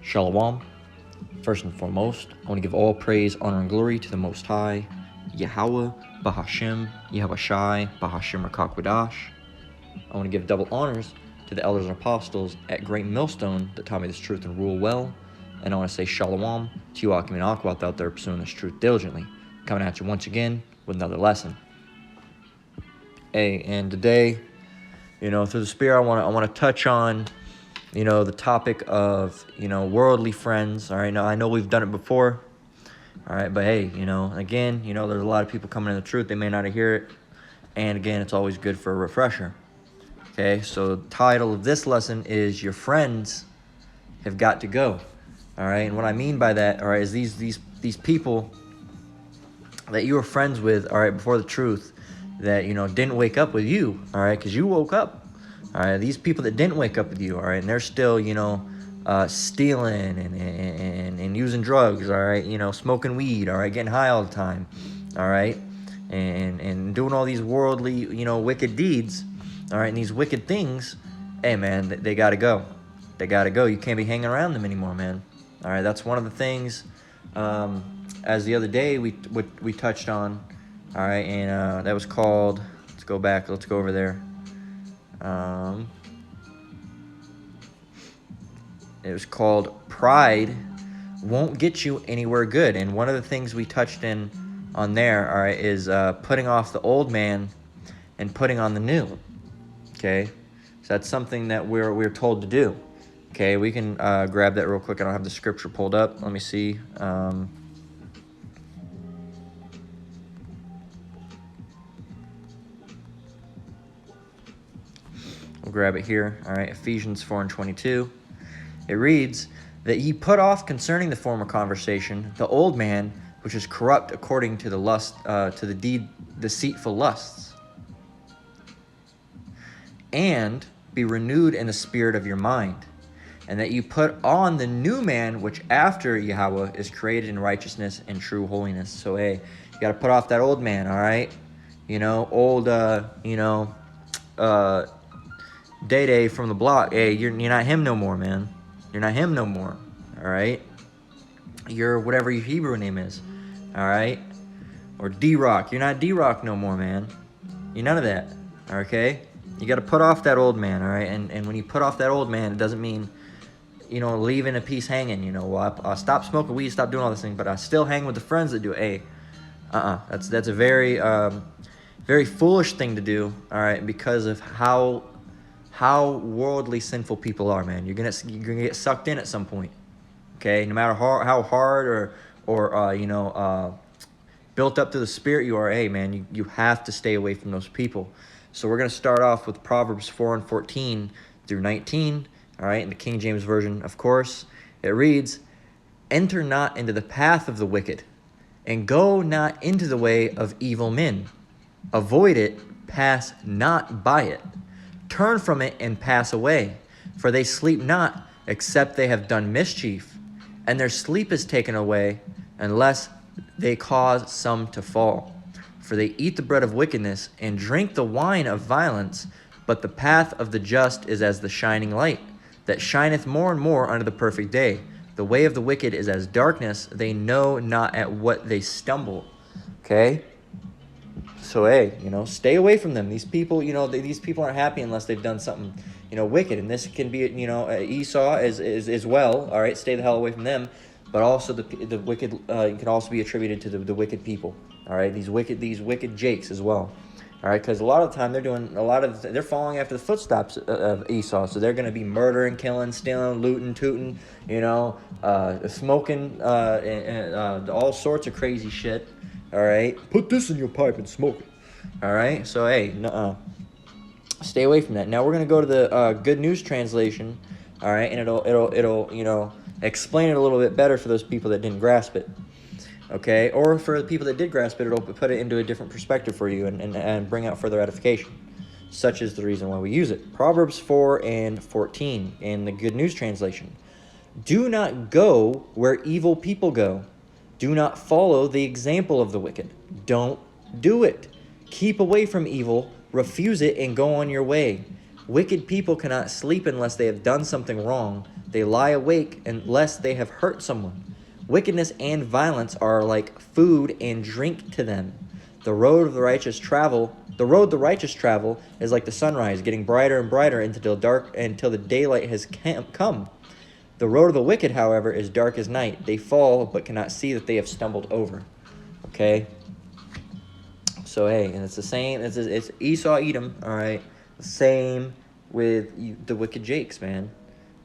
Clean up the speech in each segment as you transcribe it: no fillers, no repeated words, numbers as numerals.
Shalom. First and foremost, I want to give all praise, honor, and glory to the Most High, Yahweh, Bahashem, Yahushai, Bahashem Rakakwadash. I want to give double honors to the elders and apostles at Great Millstone that taught me this truth and rule well. And I want to say shalom to you, Akim and Akwat, out there pursuing this truth diligently. Coming at you once again with another lesson. Hey, and today, through the Spirit, I want to touch on the topic of, worldly friends. All right. Now, I know we've done it before. All right. But hey, again, there's a lot of people coming in the truth. They may not hear it. And again, it's always good for a refresher. Okay. So the title of this lesson is Your Friends Have Got to Go. All right. And what I mean by that, all right, is these people that you were friends with, all right, before the truth, that, didn't wake up with you. All right. Because you woke up. All right, these people that didn't wake up with you, all right, and they're still, stealing and using drugs, all right, smoking weed, all right, getting high all the time, all right, and doing all these worldly, wicked deeds, all right, and these wicked things. Hey, man, they got to go. They got to go. You can't be hanging around them anymore, man. All right, that's one of the things, as the other day we touched on, all right, and that was called, let's go over there. It was called Pride Won't Get You Anywhere Good. And one of the things we touched on there, all right, is putting off the old man and putting on the new. Okay, so that's something that we're told to do. Okay, we can grab that real quick. I don't have the scripture pulled up. Let me see. We'll grab it here. All right, Ephesians 4:22. It reads that ye put off concerning the former conversation the old man, which is corrupt according to the lust, to the deceitful lusts, and be renewed in the spirit of your mind, and that you put on the new man, which after Yahweh is created in righteousness and true holiness. So hey, you got to put off that old man. All right, Day from the block. Hey, you're not him no more, man. You're not him no more. All right. You're whatever your Hebrew name is. All right. Or D-Rock. You're not D-Rock no more, man. You're none of that. Okay. You got to put off that old man. All right. And when you put off that old man, it doesn't mean, leaving a piece hanging. Well, I stop smoking weed, stop doing all this thing, but I still hang with the friends that do it. Hey, that's a very, very foolish thing to do. All right. Because of how worldly sinful people are, man. You're gonna get sucked in at some point. Okay, no matter how hard or built up to the spirit you are, hey, man, you have to stay away from those people. So we're gonna start off with Proverbs 4:14 through 19. All right, in the King James Version, of course. It reads, "Enter not into the path of the wicked, and go not into the way of evil men. Avoid it, pass not by it. Turn from it and pass away, for they sleep not, except they have done mischief, and their sleep is taken away, unless they cause some to fall. For they eat the bread of wickedness, and drink the wine of violence, but the path of the just is as the shining light, that shineth more and more unto the perfect day. The way of the wicked is as darkness, they know not at what they stumble." Okay? So, hey, stay away from them. These people, these people aren't happy unless they've done something, wicked. And this can be, Esau as well. All right, stay the hell away from them. But also the wicked can also be attributed to the wicked people. All right, these wicked jakes as well. All right, because a lot of the time they're following after the footsteps of Esau. So they're going to be murdering, killing, stealing, looting, tooting, smoking, and all sorts of crazy shit. All right, put this in your pipe and smoke it. All right, so hey, stay away from that. Now we're gonna go to the Good News Translation. All right, and it'll explain it a little bit better for those people that didn't grasp it. Okay, or for the people that did grasp it, it'll put it into a different perspective for you and bring out further edification. Such is the reason why we use it. Proverbs 4:14 in the Good News Translation. "Do not go where evil people go. Do not follow the example of the wicked. Don't do it. Keep away from evil, refuse it, and go on your way. Wicked people cannot sleep unless they have done something wrong. They lie awake unless they have hurt someone. Wickedness and violence are like food and drink to them. The road the righteous travel is like the sunrise, getting brighter and brighter until the daylight has come. The road of the wicked, however, is dark as night. They fall, but cannot see that they have stumbled over. Okay? So, hey, and it's the same. It's Esau, Edom, all right? Same with the wicked Jakes, man.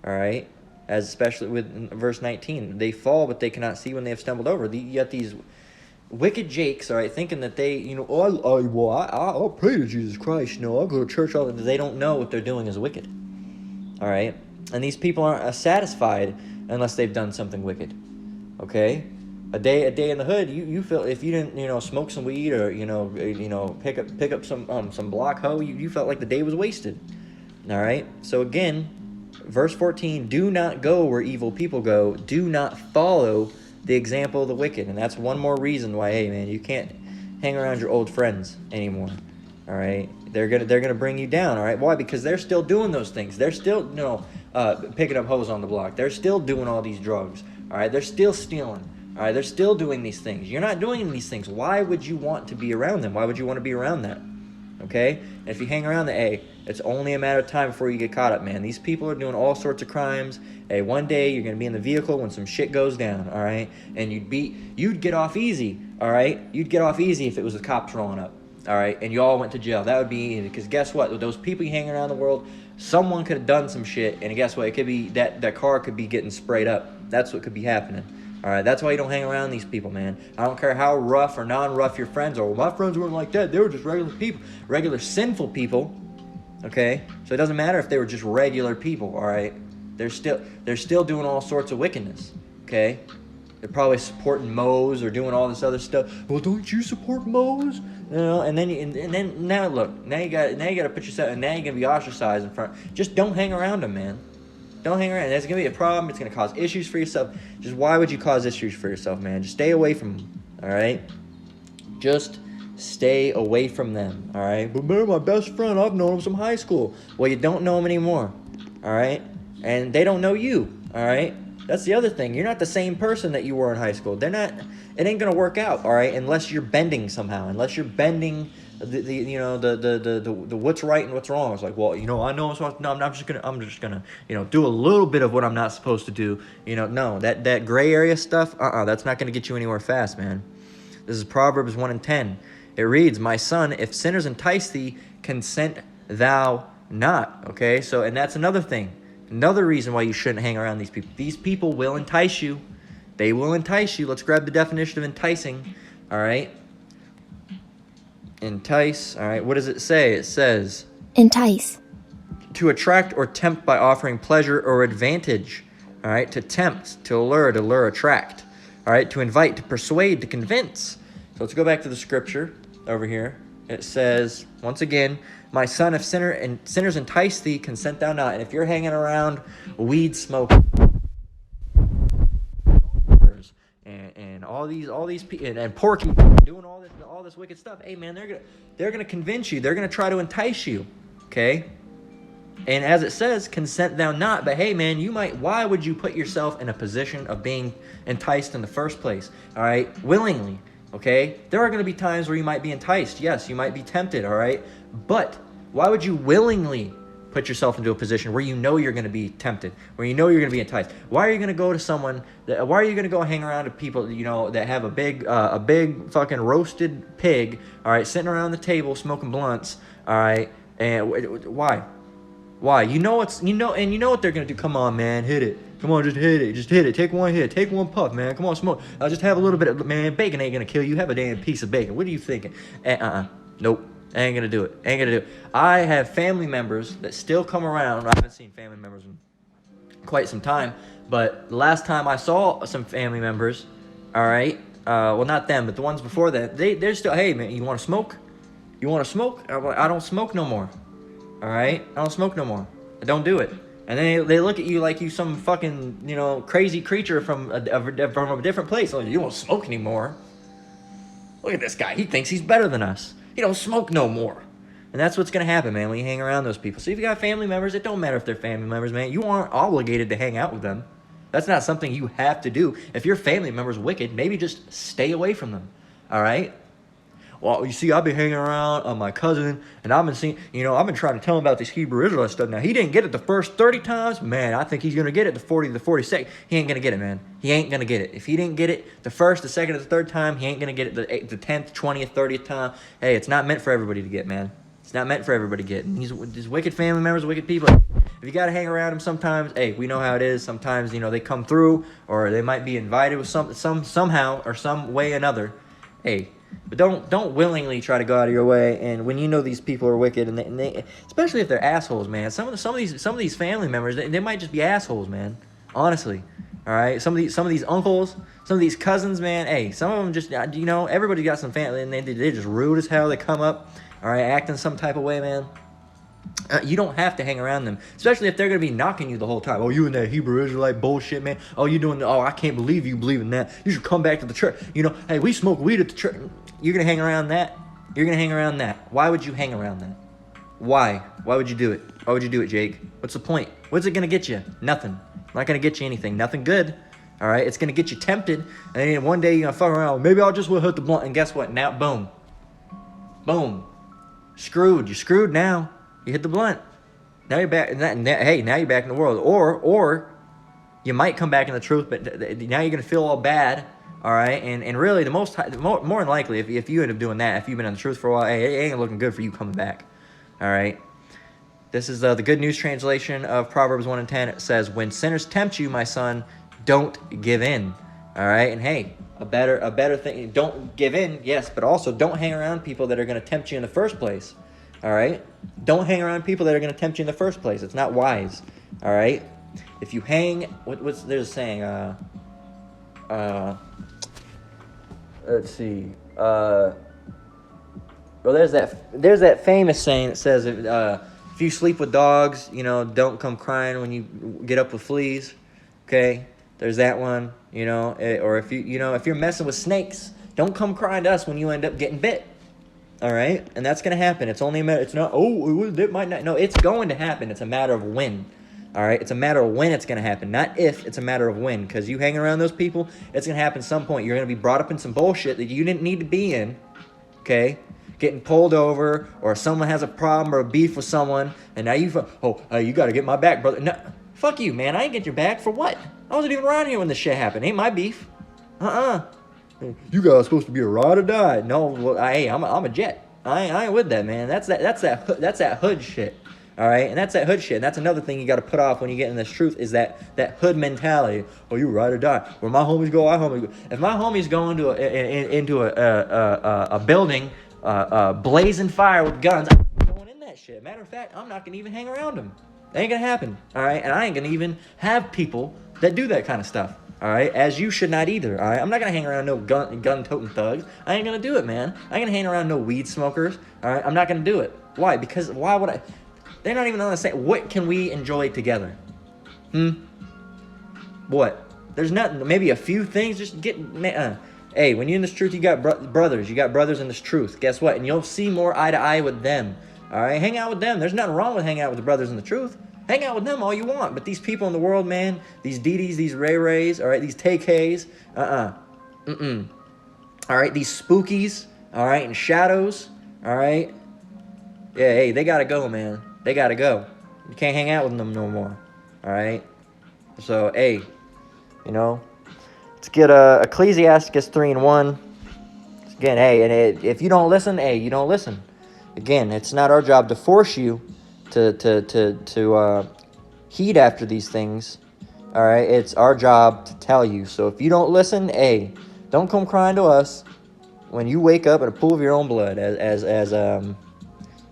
All right? As especially with verse 19. They fall, but they cannot see when they have stumbled over. You got these wicked Jakes, all right, thinking that they, I'll pray to Jesus Christ. I'll go to church all the time. They don't know what they're doing is wicked. All right? And these people aren't satisfied unless they've done something wicked. Okay? A day in the hood, you feel if you didn't smoke some weed or pick up some block hoe, you felt like the day was wasted. All right? So again, verse 14, do not go where evil people go. Do not follow the example of the wicked. And that's one more reason why, hey man, you can't hang around your old friends anymore. All right? They're gonna bring you down. All right? Why? Because they're still doing those things. They're still picking up hoes on the block. They're still doing all these drugs. All right? They're still stealing. All right? They're still doing these things. You're not doing these things. Why would you want to be around them? Why would you want to be around that? Okay? And if you hang around it's only a matter of time before you get caught up, man. These people are doing all sorts of crimes. Hey, one day you're going to be in the vehicle when some shit goes down, all right? And you'd get off easy, all right? You'd get off easy if it was the cops rolling up, all right? And you all went to jail. That would be easy, because guess what? With those people you hang around the world, someone could have done some shit, and guess what? It could be that car could be getting sprayed up. That's what could be happening. All right, that's why you don't hang around these people, man. I don't care how rough or non-rough your friends are. Well, my friends weren't like that. They were just regular people, regular sinful people. Okay, so it doesn't matter if they were just regular people. All right, they're still doing all sorts of wickedness. Okay, they're probably supporting Mose or doing all this other stuff. Well, don't you support Mose? And then now look, now you got to put yourself, and now you're gonna be ostracized in front. Just don't hang around them, man. Don't hang around. That's going to be a problem. It's going to cause issues for yourself. Just why would you cause issues for yourself, man? Just stay away from them, all right? Just stay away from them, all right? But they're my best friend. I've known him from high school. Well, you don't know him anymore, all right? And they don't know you, all right? That's the other thing. You're not the same person that you were in high school. It ain't going to work out, all right, unless you're bending somehow, unless you're bending the what's right and what's wrong. It's like, well, I know, so I'm just gonna do a little bit of what I'm not supposed to do. No, that gray area stuff, that's not gonna get you anywhere fast, man. This is Proverbs 1:10. It reads, "My son, if sinners entice thee, consent thou not." Okay, so, and that's another thing, another reason why you shouldn't hang around these people. These people will entice you. They will entice you. Let's grab the definition of enticing. All right. Entice, all right, what does it say? It says, entice. To attract or tempt by offering pleasure or advantage, all right, to tempt, to allure, attract, all right, to invite, to persuade, to convince. So let's go back to the scripture over here. It says, once again, "My son, if sinners entice thee, consent thou not." And if you're hanging around weed smoking, and all these people and Porky doing all this wicked stuff, hey man, they're gonna convince you. They're gonna try to entice you. Okay, and as it says, consent thou not. But hey man, why would you put yourself in a position of being enticed in the first place? All right, willingly. Okay, there are gonna be times where you might be enticed. Yes, you might be tempted. All right, but why would you willingly put yourself into a position where you're going to be tempted, where you're going to be enticed? Why are you going to go to someone why are you going to go hang around to people, that have a big fucking roasted pig, all right, sitting around the table smoking blunts, all right? And why? You know what they're going to do. Come on, man, hit it. Come on, just hit it. Take one hit. Take one puff, man. Come on, smoke. I'll just have a little bit of, man, bacon ain't going to kill you. Have a damn piece of bacon. What are you thinking? Nope. I ain't gonna do it. I have family members that still come around. I haven't seen family members in quite some time, but the last time I saw some family members, all right, well, not them, but the ones before that, they're still, hey man, you want to smoke? You want to smoke? I'm like, I don't smoke no more. All right, I don't smoke no more. I don't do it. And then they look at you like you some fucking crazy creature from a different place. Like, you don't smoke anymore. Look at this guy. He thinks he's better than us. He don't smoke no more. And that's what's going to happen, man, when you hang around those people. So if you got family members, it don't matter if they're family members, man. You aren't obligated to hang out with them. That's not something you have to do. If your family member's wicked, maybe just stay away from them, all right? Well, you see, I've been hanging around my cousin, and I've been seeing, I've been trying to tell him about this Hebrew Israelite stuff. Now, he didn't get it the first 30 times. Man, I think he's going to get it the 40, the 42nd. He ain't going to get it, man. He ain't going to get it. If he didn't get it the first, the second, or the third time, he ain't going to get it the 10th, 20th, 30th time. Hey, it's not meant for everybody to get, man. It's not meant for everybody to get. And these wicked family members, wicked people. If you got to hang around them sometimes, hey, we know how it is. Sometimes, they come through, or they might be invited with somehow or some way or another. Hey, but don't willingly try to go out of your way. And when you know these people are wicked, and they especially if they're assholes, man. Some of these family members, they might just be assholes, man. Honestly, all right. Some of these uncles, some of these cousins, man. Hey, some of them just everybody got some family, and they're just rude as hell. They come up, all right, acting some type of way, man. You don't have to hang around them, especially if they're going to be knocking you the whole time. Oh, you in that Hebrew Israelite bullshit, man. Oh, I can't believe you believe in that. You should come back to the church. Hey, we smoke weed at the church. You're going to hang around that? You're going to hang around that. Why would you hang around that? Why? Why would you do it? Why would you do it, Jake? What's the point? What's it going to get you? Nothing. Not going to get you anything. Nothing good. All right? It's going to get you tempted. And then one day you're going to fuck around. Maybe I'll just hit the blunt. And guess what? Now, boom. Boom. Screwed. You're screwed now. You hit the blunt. Now you're back. Hey, now you're back in the world. Or you might come back in the truth, but now you're gonna feel all bad. All right, and really more than likely, if you end up doing that, if you've been in the truth for a while, hey, it ain't looking good for you coming back. All right. This is the Good News translation of Proverbs 1:10. It says, "When sinners tempt you, my son, don't give in." All right, and hey, a better thing. Don't give in, yes, but also don't hang around people that are gonna tempt you in the first place. All right? Don't hang around people that are going to tempt you in the first place. It's not wise. All right? If you hang... there's a saying... let's see. Well, there's that famous saying that says, if you sleep with dogs, don't come crying when you get up with fleas. Okay? There's that one. Or if if you're messing with snakes, don't come crying to us when you end up getting bit. All right, and that's gonna happen. It's only a matter. It's not. Oh, it might not. No, it's going to happen. It's a matter of when. All right, it's a matter of when it's gonna happen, not if. It's a matter of when. Because you hang around those people, it's gonna happen some point. You're gonna be brought up in some bullshit that you didn't need to be in. Okay, getting pulled over, or someone has a problem or a beef with someone, and now you got to get my back, brother. No, fuck you, man. I ain't get your back for what? I wasn't even around here when this shit happened. Ain't my beef. You guys are supposed to be a ride or die. No, well, I'm a jet. I ain't with that, man. That's that hood shit. All right, and that's that hood shit. And that's another thing you got to put off when you get in this truth is that hood mentality. Oh, you ride or die. Where my homies go, I homies go. If my homies go into a building, blazing fire with guns, I'm not going in that shit. Matter of fact, I'm not gonna even hang around them. That ain't gonna happen. All right, and I ain't gonna even have people that do that kind of stuff. All right, as you should not either. All right, I'm not gonna hang around no gun-toting thugs. I ain't gonna do it, man. I ain't gonna hang around no weed smokers. All right, I'm not gonna do it. Why? Because why would I? They're not even on the same. What can we enjoy together? What? There's nothing. Maybe a few things. Just get. Hey, when you're in this truth, you got brothers. You got brothers in this truth. Guess what? And you'll see more eye to eye with them. All right, hang out with them. There's nothing wrong with hanging out with the brothers in the truth. Hang out with them all you want, but these people in the world, man, these DDs, these Ray Rays, all right, these TKs, all right, these spookies, all right, and shadows, all right, yeah, hey, they gotta go, man, they gotta go. You can't hang out with them no more, all right. So, hey, let's get Ecclesiastes 3:1. Again, hey, and if you don't listen, hey, you don't listen. Again, it's not our job to force you to heed after these things. All right, it's our job to tell you. So if you don't listen, hey, don't come crying to us when you wake up in a pool of your own blood, as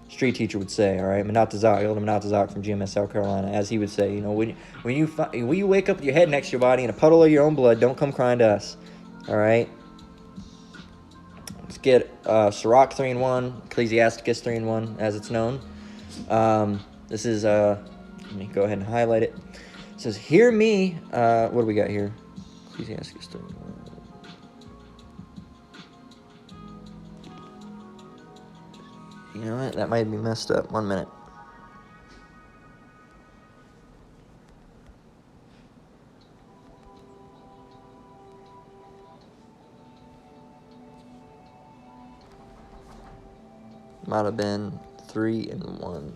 street teacher would say. All right, Manatazak, Elder Manatazak from GMS South Carolina, as he would say, when you wake up with your head next to your body in a puddle of your own blood, don't come crying to us. All right. Let's get Sirach 3:1, Ecclesiasticus 3:1, as it's known. This is, let me go ahead and highlight it. It says, hear me, what do we got here? Ecclesiastes 3:1. You know what? That might be messed up. 1 minute. Might have been 3 and 1.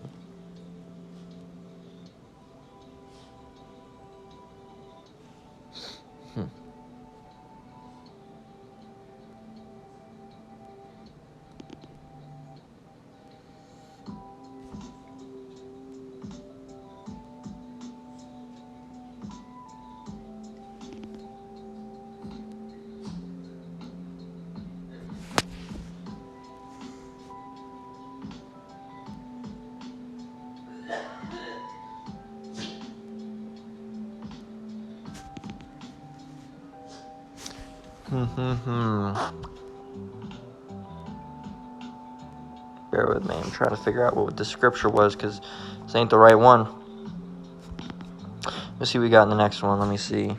Bear with me. I'm trying to figure out what the scripture was because this ain't the right one. Let's see what we got in the next one. Let me see.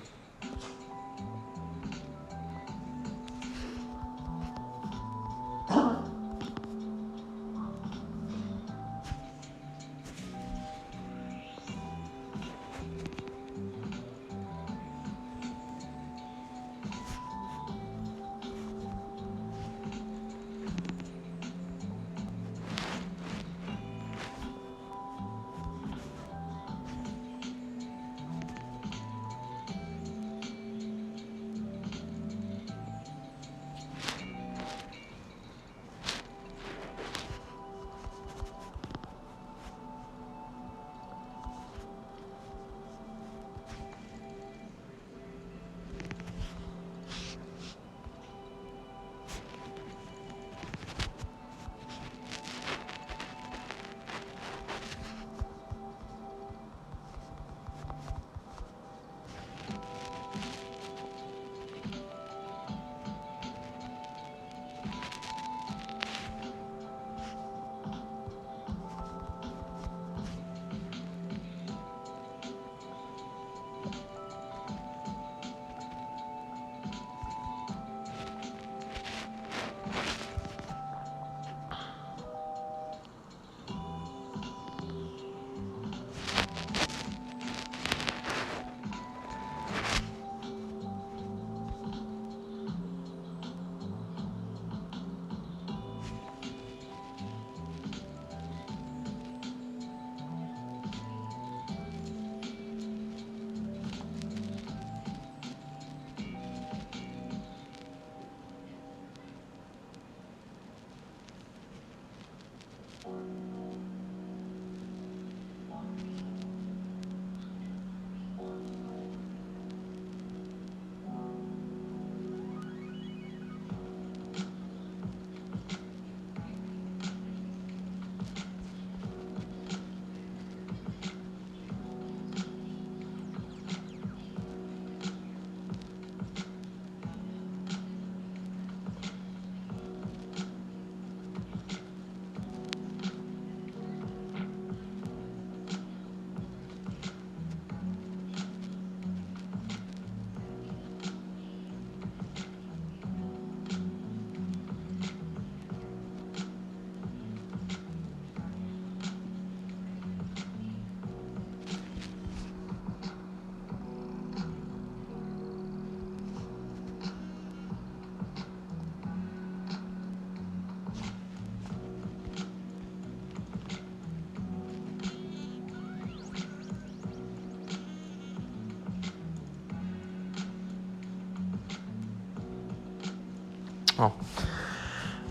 Oh,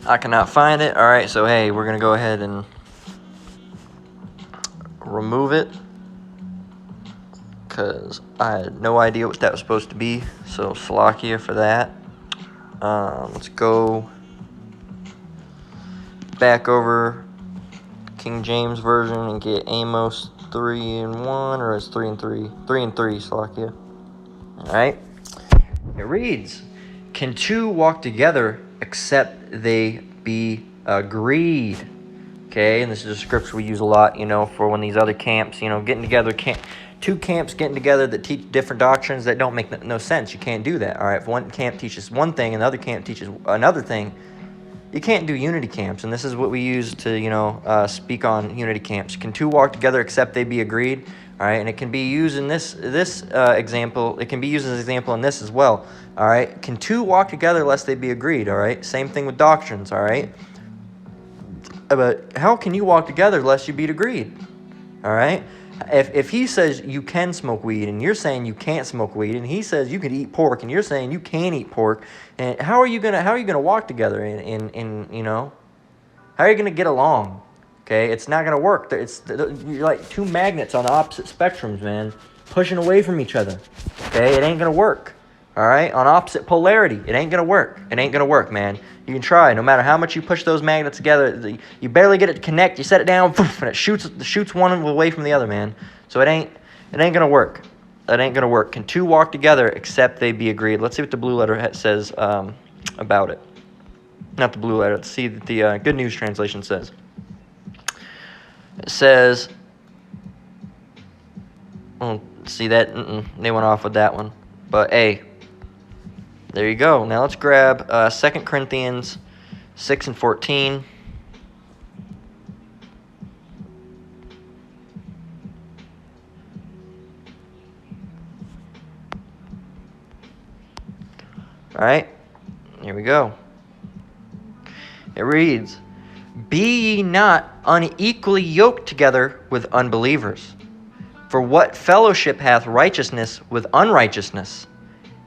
I cannot find it. All right, so hey, we're gonna go ahead and remove it because I had no idea what that was supposed to be. So Salakia for that. Let's go back over King James version and get Amos 3 and 1, or it's 3 and 3, 3 and 3. Salakia. All right. It reads, "Can two walk together except they be agreed?" Okay, and this is a scripture we use a lot, for when these other camps, getting together, two camps getting together that teach different doctrines that don't make no sense. You can't do that, all right? If one camp teaches one thing and the other camp teaches another thing, you can't do unity camps, and this is what we use to, you know, speak on unity camps. Can two walk together except they be agreed? All right, and it can be used in this example. It can be used as an example in this as well. All right, can two walk together lest they be agreed? All right, same thing with doctrines. All right, but how can you walk together lest you be agreed? All right, if he says you can smoke weed and you're saying you can't smoke weed, and he says you could eat pork and you're saying you can't eat pork, and how are you gonna walk together in you know, how are you gonna get along? Okay, it's not gonna work. You're like two magnets on the opposite spectrums, man, pushing away from each other. Okay, it ain't gonna work. All right, on opposite polarity, it ain't gonna work. It ain't gonna work, man. You can try. No matter how much you push those magnets together, you barely get it to connect. You set it down, and it shoots one away from the other, man. So it ain't gonna work. It ain't gonna work. Can two walk together except they be agreed? Let's see what the blue letter says about it. Not the blue letter. Let's see what the Good News Translation says. It says, oh, see that? They went off with that one. But A, there you go. Now let's grab 2 Corinthians 6 and 14. All right, here we go. It reads, "Be ye not unequally yoked together with unbelievers. For what fellowship hath righteousness with unrighteousness?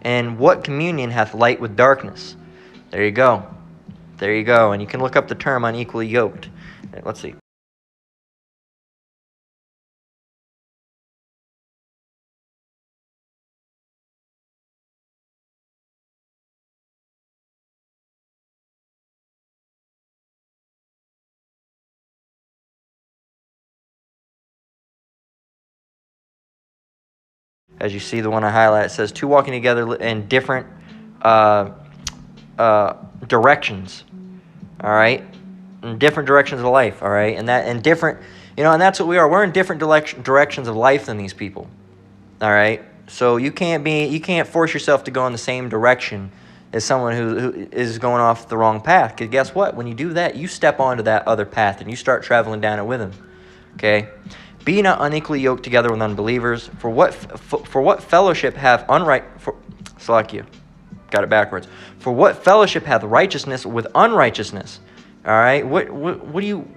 And what communion hath light with darkness?" There you go. There you go. And you can look up the term unequally yoked. Let's see. As you see, the one I highlight, it says two walking together in different directions. All right, in different directions of life. All right, and different, you know, and that's what we are. We're in different directions of life than these people. All right, so you can't force yourself to go in the same direction as someone who is going off the wrong path. Because guess what? When you do that, you step onto that other path and you start traveling down it with them. Okay. Be not unequally yoked together with unbelievers. For what fellowship hath got it backwards. For what fellowship hath righteousness with unrighteousness? All right. What do you?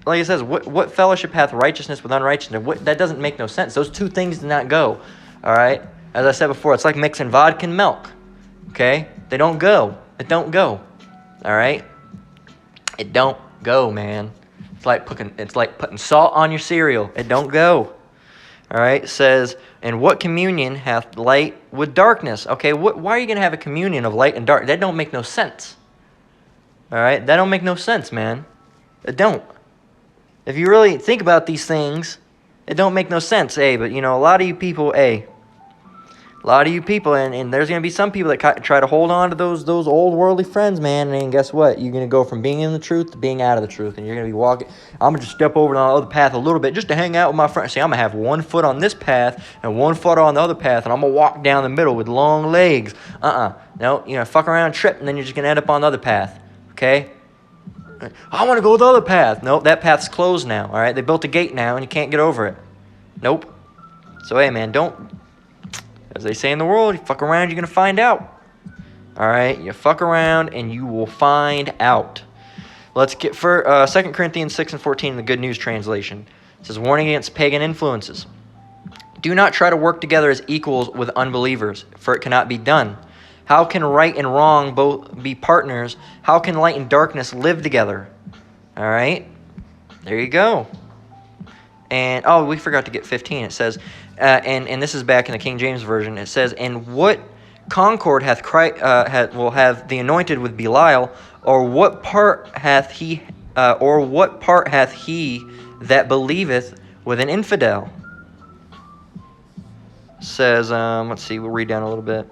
Like it says, what fellowship hath righteousness with unrighteousness? That doesn't make no sense. Those two things do not go. All right. As I said before, it's like mixing vodka and milk. Okay. They don't go. It don't go. All right. It don't go, man. It's like putting salt on your cereal. It don't go. All right. It says, and what communion hath light with darkness? Okay. Why are you gonna have a communion of light and dark? That don't make no sense. All right. That don't make no sense, man. It don't. If you really think about these things, it don't make no sense. But you know, a lot of you people, and there's going to be some people that try to hold on to those old worldly friends, man, and guess what? You're going to go from being in the truth to being out of the truth, and you're going to be walking. I'm going to just step over on the other path a little bit just to hang out with my friends. See, I'm going to have one foot on this path and one foot on the other path, and I'm going to walk down the middle with long legs. No, fuck around and trip, and then you're just going to end up on the other path, okay? I want to go the other path. Nope, that path's closed now, all right? They built a gate now, and you can't get over it. Nope. So, hey, man, don't... As they say in the world, you fuck around, you're going to find out. All right? You fuck around, and you will find out. Let's get for 2 Corinthians 6 and 14 in the Good News Translation. It says, warning against pagan influences. Do not try to work together as equals with unbelievers, for it cannot be done. How can right and wrong both be partners? How can light and darkness live together? All right? There you go. And, we forgot to get 15. It says... and this is back in the King James Version. It says, and what concord hath Christ, will have the anointed with Belial, or what part hath he that believeth with an infidel? It says, let's see, we'll read down a little bit.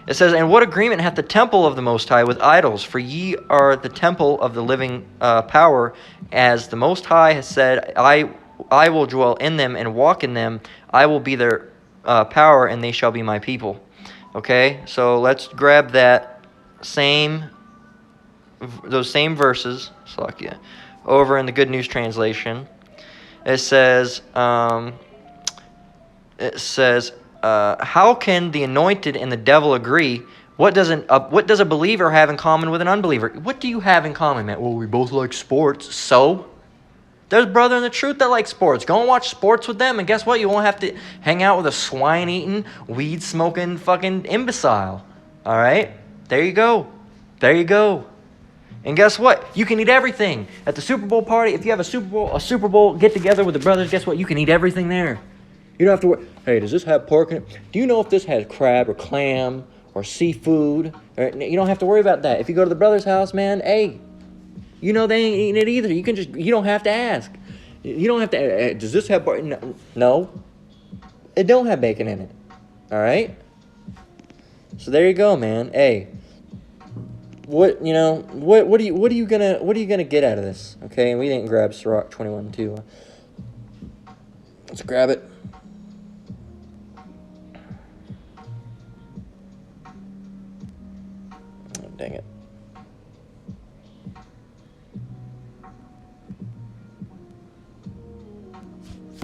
It says, and what agreement hath the temple of the Most High with idols? For ye are the temple of the living power, as the Most High has said, I will dwell in them and walk in them. I will be their power, and they shall be my people. Okay, so let's grab that same verses, Salakia, over in the Good News Translation. It says, how can the anointed and the devil agree? What does a believer have in common with an unbeliever? What do you have in common, man? Well, we both like sports. So? There's brother in the truth that likes sports. Go and watch sports with them, and guess what? You won't have to hang out with a swine-eating, weed-smoking fucking imbecile. All right? There you go. There you go. And guess what? You can eat everything. At the Super Bowl party, if you have a Super Bowl get-together with the brothers, guess what? You can eat everything there. You don't have to worry. Hey, does this have pork in it? Do you know if this has crab or clam or seafood? You don't have to worry about that. If you go to the brother's house, man, hey, you know they ain't eating it either. You don't have to ask. You don't have to. Does this have pork? No, it don't have bacon in it. All right. So there you go, man. Hey, what are you gonna get out of this? Okay, and we didn't grab Sirach 21 too. Let's grab it. Oh, dang it.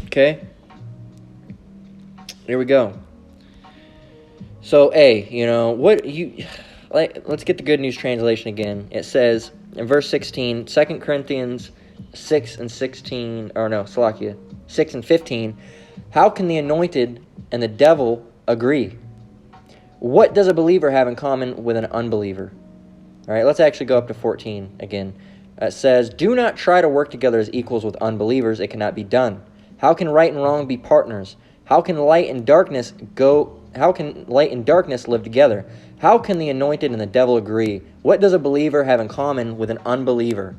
Okay. Here we go. So, let's get the Good News Translation again. It says in verse 16, 2 Corinthians 6 and 15, how can the anointed and the devil agree? What does a believer have in common with an unbeliever? All right, let's actually go up to 14 again. It says, do not try to work together as equals with unbelievers. It cannot be done. How can right and wrong be partners? How can light and darkness live together? How can the anointed and the devil agree? What does a believer have in common with an unbeliever?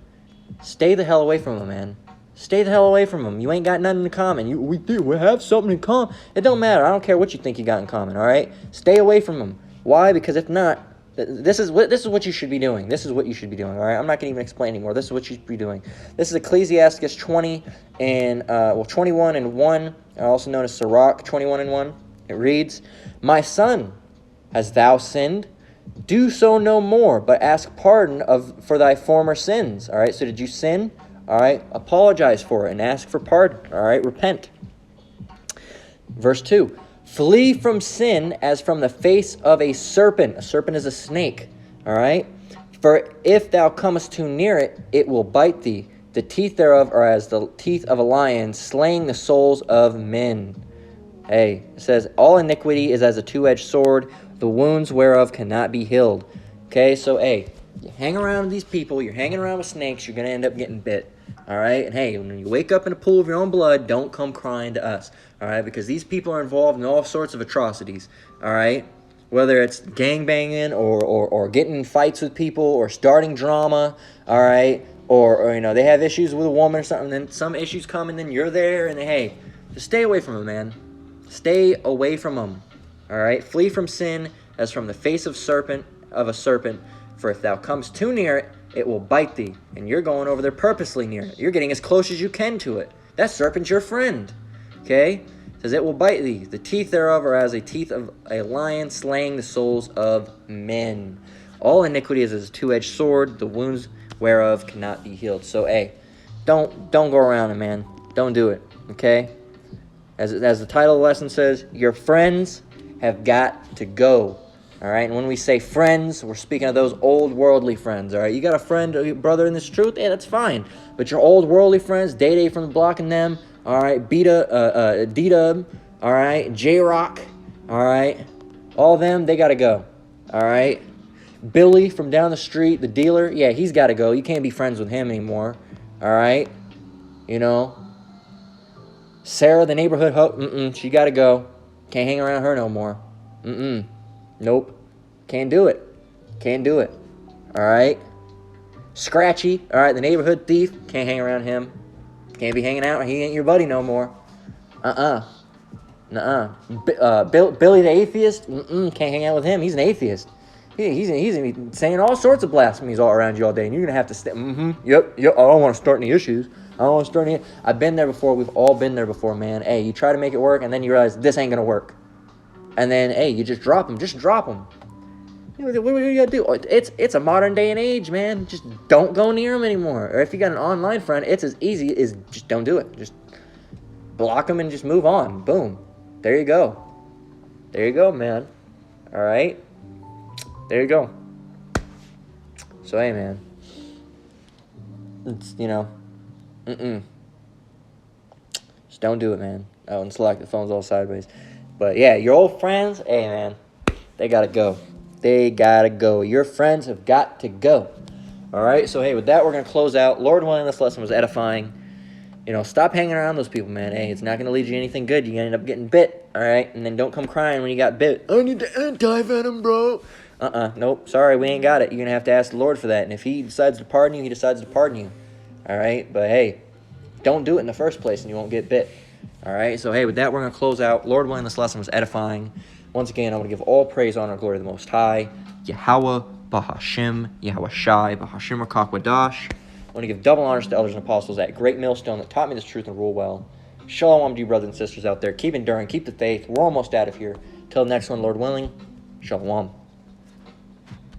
Stay the hell away from him, man. Stay the hell away from him. You ain't got nothing in common. We have something in common. It don't matter. I don't care what you think you got in common, all right? Stay away from him. Why? Because if not, this is what you should be doing. This is what you should be doing, all right? I'm not going to even explain anymore. This is what you should be doing. This is Ecclesiastes 21 and 1, also known as Sirach 21 and 1. It reads, my son, hast thou sinned? Do so no more, but ask pardon for thy former sins. All right, so did you sin? All right, apologize for it and ask for pardon. All right, repent. Verse 2, flee from sin as from the face of a serpent. A serpent is a snake. All right, for if thou comest too near it, it will bite thee. The teeth thereof are as the teeth of a lion, slaying the souls of men. Hey, it says, all iniquity is as a two-edged sword, the wounds whereof cannot be healed. Okay, so hey, you hang around with these people, you're hanging around with snakes, you're going to end up getting bit. All right, and hey, when you wake up in a pool of your own blood, don't come crying to us. All right, because these people are involved in all sorts of atrocities. All right, whether it's gangbanging or getting in fights with people or starting drama. All right, or they have issues with a woman or something, then some issues come and then you're there, and hey, just stay away from them, man. Stay away from them. All right, flee from sin as from the face of a serpent. For if thou comest too near it, it will bite thee, and you're going over there purposely near it. You're getting as close as you can to it. That serpent's your friend. Okay, it says it will bite thee. The teeth thereof are as the teeth of a lion, slaying the souls of men. All iniquity is as a two-edged sword, the wounds whereof cannot be healed. So, hey, don't go around it, man. Don't do it. Okay. As the title of the lesson says, your friends have got to go. All right, and when we say friends, we're speaking of those old worldly friends. All right, you got a friend, a brother in this truth, yeah, that's fine. But your old worldly friends, Day from the Block and them, all right, D-Dub, all right, J-Rock, all right, all them, they got to go. All right, Billy from down the street, the dealer, yeah, he's got to go. You can't be friends with him anymore. All right, Sarah, the neighborhood hoe, she got to go. Can't hang around her no more. Nope. Can't do it. Can't do it. All right. Scratchy, all right, the neighborhood thief, can't hang around him. Can't be hanging out. He ain't your buddy no more. Nuh-uh. Billy the atheist, can't hang out with him. He's an atheist. He's saying all sorts of blasphemies all around you all day, and you're going to have to stay. Yep. I don't want to start any issues. I've been there before. We've all been there before, man. Hey, you try to make it work, and then you realize this ain't going to work. And then, hey, you just drop them. Just drop them. What are you gonna do? It's a modern day and age, man. Just don't go near them anymore. Or if you got an online friend, it's as easy as just don't do it. Just block them and just move on. Boom. There you go. There you go, man. All right. There you go. So hey, man. It's just don't do it, man. Oh, and select the phone's all sideways. But yeah, your old friends, hey, man, they gotta go. They gotta go. Your friends have got to go. All right. So hey, with that, we're gonna close out. Lord willing, this lesson was edifying. Stop hanging around those people, man. Hey, it's not gonna lead you to anything good. You end up getting bit. All right, and then don't come crying when you got bit. I need the anti-venom, bro. Nope. Sorry, we ain't got it. You're gonna have to ask the Lord for that. And if He decides to pardon you, He decides to pardon you. All right. But hey, don't do it in the first place, and you won't get bit. All right. So hey, with that, we're gonna close out. Lord willing, this lesson was edifying. Once again, I want to give all praise, honor, and glory to the Most High, Yahweh, Bahashim, Yahweh Shai, Bahashim Rakakwadash. I want to give double honors to elders and apostles, that great millstone that taught me this truth and rule well. Shalom to you brothers and sisters out there. Keep enduring, keep the faith. We're almost out of here. Till the next one, Lord willing. Shalom.